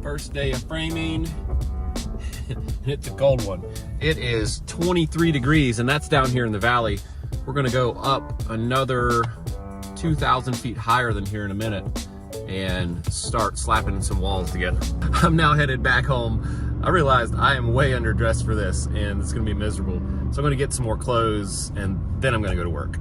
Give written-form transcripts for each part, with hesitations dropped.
First day of framing. It's a cold one. It is 23 degrees and that's down here in the valley. We're gonna go up another 2,000 feet higher than here in a minute and start slapping some walls together. I'm now headed back home. I realized I am way underdressed for this and it's gonna be miserable. So I'm gonna get some more clothes and then I'm gonna go to work.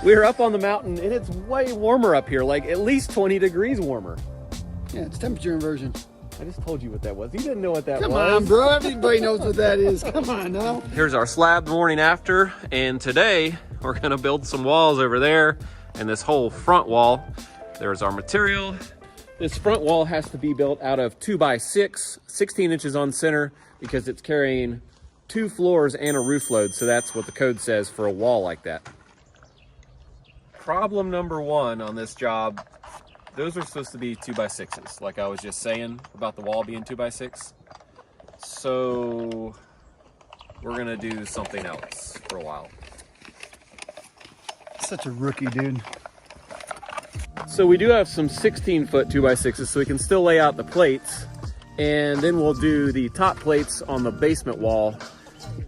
We're up on the mountain and it's way warmer up here, like at least 20 degrees warmer. Yeah, it's temperature inversion. I just told you what that was. You didn't know what that was. Come on, bro. Everybody knows what that is. Come on now. Here's our slab the morning after, and today we're gonna build some walls over there and this whole front wall. There's our material. This front wall has to be built out of 2x6, 16 inches on center, because it's carrying 2 floors and a roof load. So that's what the code says for a wall like that. Problem number 1 on this job, those are supposed to be 2x6s, like I was just saying about the wall being 2x6. So we're gonna do something else for a while. Such a rookie, dude. So we do have some 16-foot 2x6s, so we can still lay out the plates, and then we'll do the top plates on the basement wall,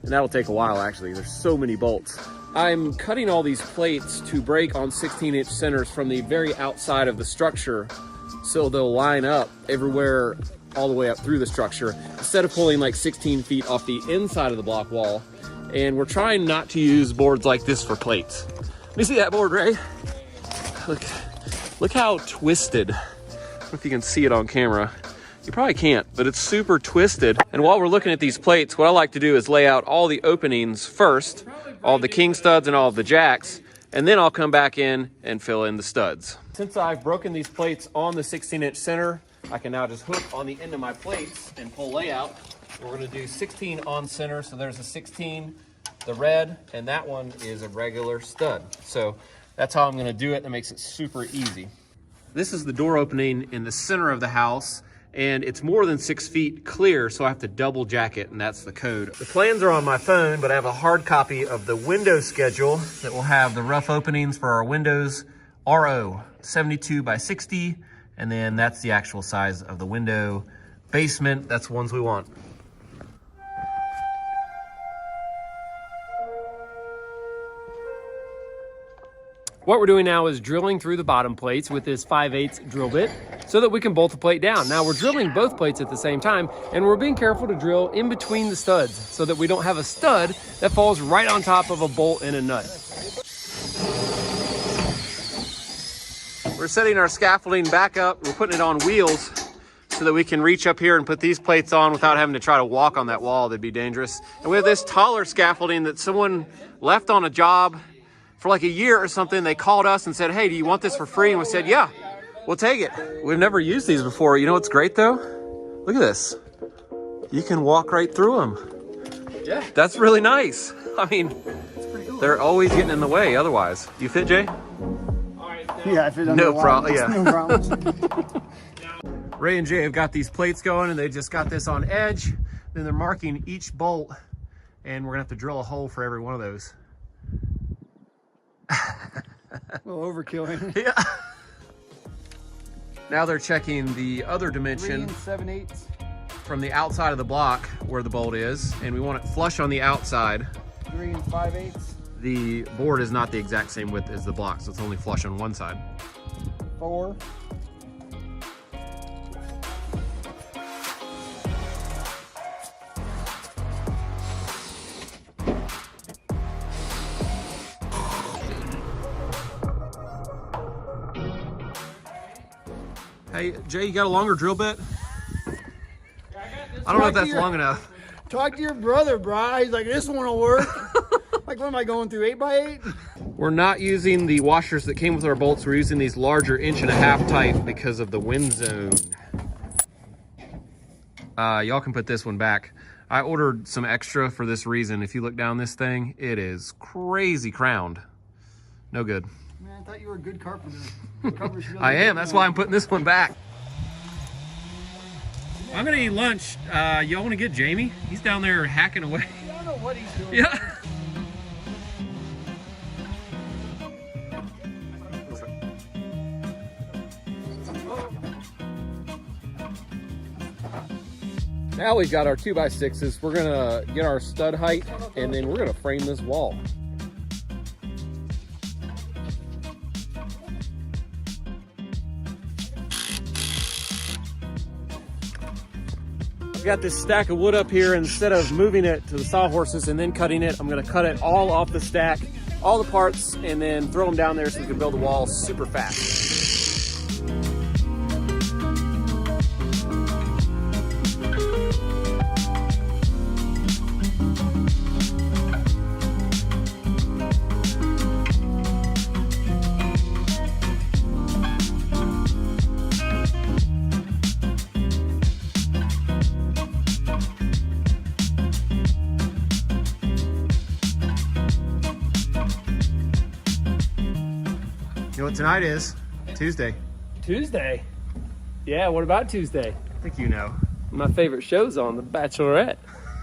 and that'll take a while actually. There's so many bolts. I'm cutting all these plates to break on 16-inch centers from the very outside of the structure, so they'll line up everywhere all the way up through the structure, instead of pulling like 16 feet off the inside of the block wall. And we're trying not to use boards like this for plates. Let me see that board, Ray. Look how twisted. I don't know if you can see it on camera. You probably can't, but it's super twisted. And while we're looking at these plates, what I like to do is lay out all the openings first, all the king studs and all of the jacks, and then I'll come back in and fill in the studs. Since I've broken these plates on the 16-inch center, I can now just hook on the end of my plates and pull layout. We're gonna do 16 on center, so there's a 16, the red, and that one is a regular stud. So that's how I'm gonna do it. That makes it super easy. This is the door opening in the center of the house, and it's more than 6 feet clear, so I have to double jack it, and that's the code. The plans are on my phone, but I have a hard copy of the window schedule that will have the rough openings for our windows, RO 72 by 60, and then that's the actual size of the window. Basement, that's the ones we want. What we're doing now is drilling through the bottom plates with this 5/8 drill bit so that we can bolt the plate down. Now we're drilling both plates at the same time, and we're being careful to drill in between the studs so that we don't have a stud that falls right on top of a bolt and a nut. We're setting our scaffolding back up. We're putting it on wheels so that we can reach up here and put these plates on without having to try to walk on that wall. That'd be dangerous. And we have this taller scaffolding that someone left on a job for like a year or something. They called us and said, hey, do you want this for free? And we said, yeah, we'll take it. We've never used these before. You know what's great though? Look at this. You can walk right through them. Yeah. That's really nice. I mean, they're always getting in the way otherwise. You fit, Jay? Yeah, I fit on no problem. Yeah. No problem. Ray and Jay have got these plates going, and they just got this on edge. Then they're marking each bolt, and we're gonna have to drill a hole for every one of those. A little overkill. Yeah. Now they're checking the other dimension 3 7/8 from the outside of the block where the bolt is, and we want it flush on the outside. 3 5/8. The board is not the exact same width as the block, so it's only flush on one side. 4. Hey, Jay, you got a longer drill bit? I don't know if that's long enough. Talk to your brother, bro. He's like, this one will work. Like, what am I going through, 8x8? We're not using the washers that came with our bolts. We're using these larger 1.5" type because of the wind zone. Y'all can put this one back. I ordered some extra for this reason. If you look down this thing, it is crazy crowned. No good. Man, I thought you were a good carpenter. I am. That's why I'm putting this one back. I'm gonna eat lunch. Y'all want to get Jamie? He's down there hacking away. I don't know what he's doing. Yeah. Now we've got our 2x6s. We're gonna get our stud height and then we're gonna frame this wall. I've got this stack of wood up here. Instead of moving it to the sawhorses and then cutting it, I'm gonna cut it all off the stack, all the parts, and then throw them down there so we can build a wall super fast. You know what tonight is? Tuesday. Tuesday? Yeah, what about Tuesday? I think you know. My favorite show's on, The Bachelorette.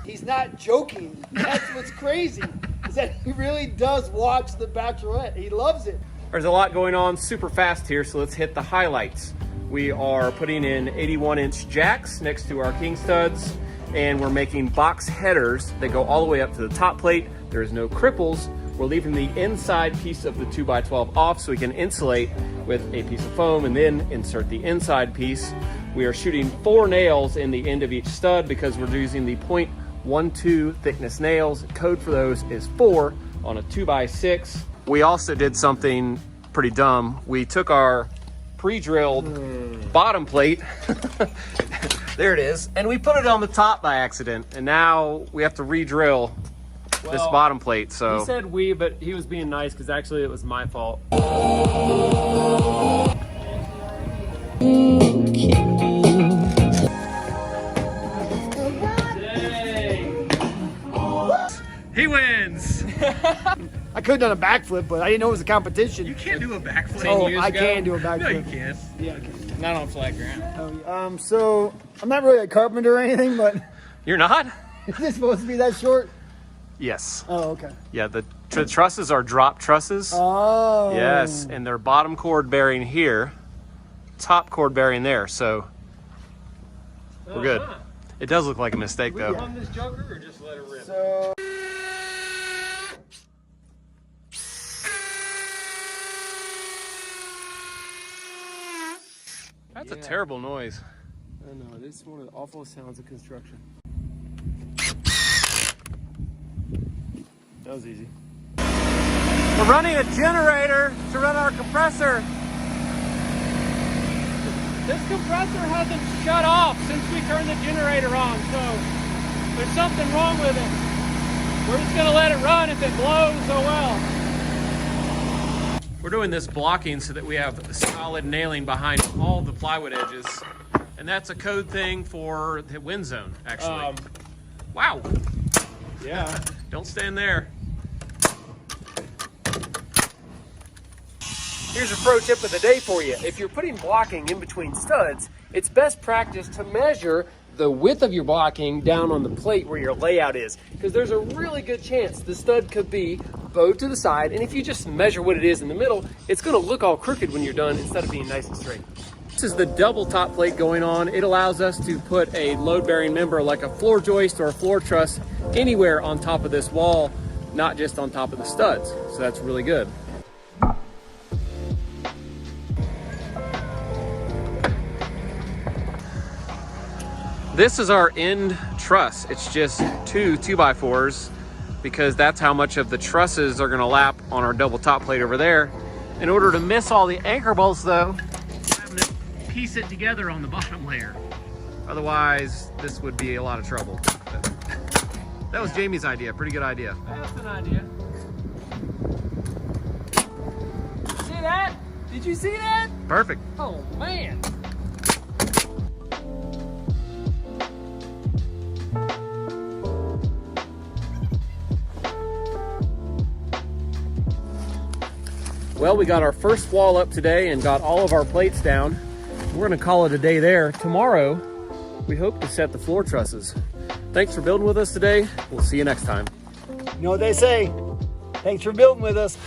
He's not joking. That's what's crazy, is that he really does watch The Bachelorette. He loves it. There's a lot going on super fast here, so let's hit the highlights. We are putting in 81-inch jacks next to our king studs, and we're making box headers that go all the way up to the top plate. There's no cripples. We're leaving the inside piece of the 2x12 off so we can insulate with a piece of foam and then insert the inside piece. We are shooting 4 nails in the end of each stud because we're using the 0.12 thickness nails. Code for those is 4 on a 2x6. We also did something pretty dumb. We took our pre-drilled bottom plate, there it is, and we put it on the top by accident. And now we have to re-drill this bottom plate. So he said we, but he was being nice because actually it was my fault. he wins. I could have done a backflip, but I didn't know it was a competition. You can't do a backflip. Oh, I can do a backflip. No, you can't. Yeah, I can. Not on flat ground. So I'm not really a carpenter or anything, but You're not? is this supposed to be that short? Yes. Oh, okay. Yeah, the trusses are drop trusses. Oh. Yes, and they're bottom cord bearing here, top cord bearing there, so we're good. It does look like a mistake though. On this joker or just let it rip? So That's a terrible noise. I know, this is one of the awful sounds of construction. That was easy. We're running a generator to run our compressor. This compressor hasn't shut off since we turned the generator on, so there's something wrong with it. We're just gonna let it run if it blows, oh well. We're doing this blocking so that we have solid nailing behind all the plywood edges. And that's a code thing for the wind zone, actually. Wow. Yeah. Don't stand there. Here's a pro tip of the day for you. If you're putting blocking in between studs, it's best practice to measure the width of your blocking down on the plate where your layout is, because there's a really good chance the stud could be bowed to the side, and if you just measure what it is in the middle, it's going to look all crooked when you're done instead of being nice and straight. This is the double top plate going on. It allows us to put a load-bearing member like a floor joist or a floor truss anywhere on top of this wall, not just on top of the studs. So that's really good. This is our end truss. It's just 2 2x4s because that's how much of the trusses are gonna lap on our double top plate over there. In order to miss all the anchor bolts though, I'm having to piece it together on the bottom layer. Otherwise, this would be a lot of trouble. But that was Jamie's idea, pretty good idea. That's an idea. See that? Did you see that? Perfect. Oh man. Well, we got our first wall up today and got all of our plates down. We're gonna call it a day there. Tomorrow, we hope to set the floor trusses. Thanks for building with us today. We'll see you next time. you know what they say. Thanks for building with us.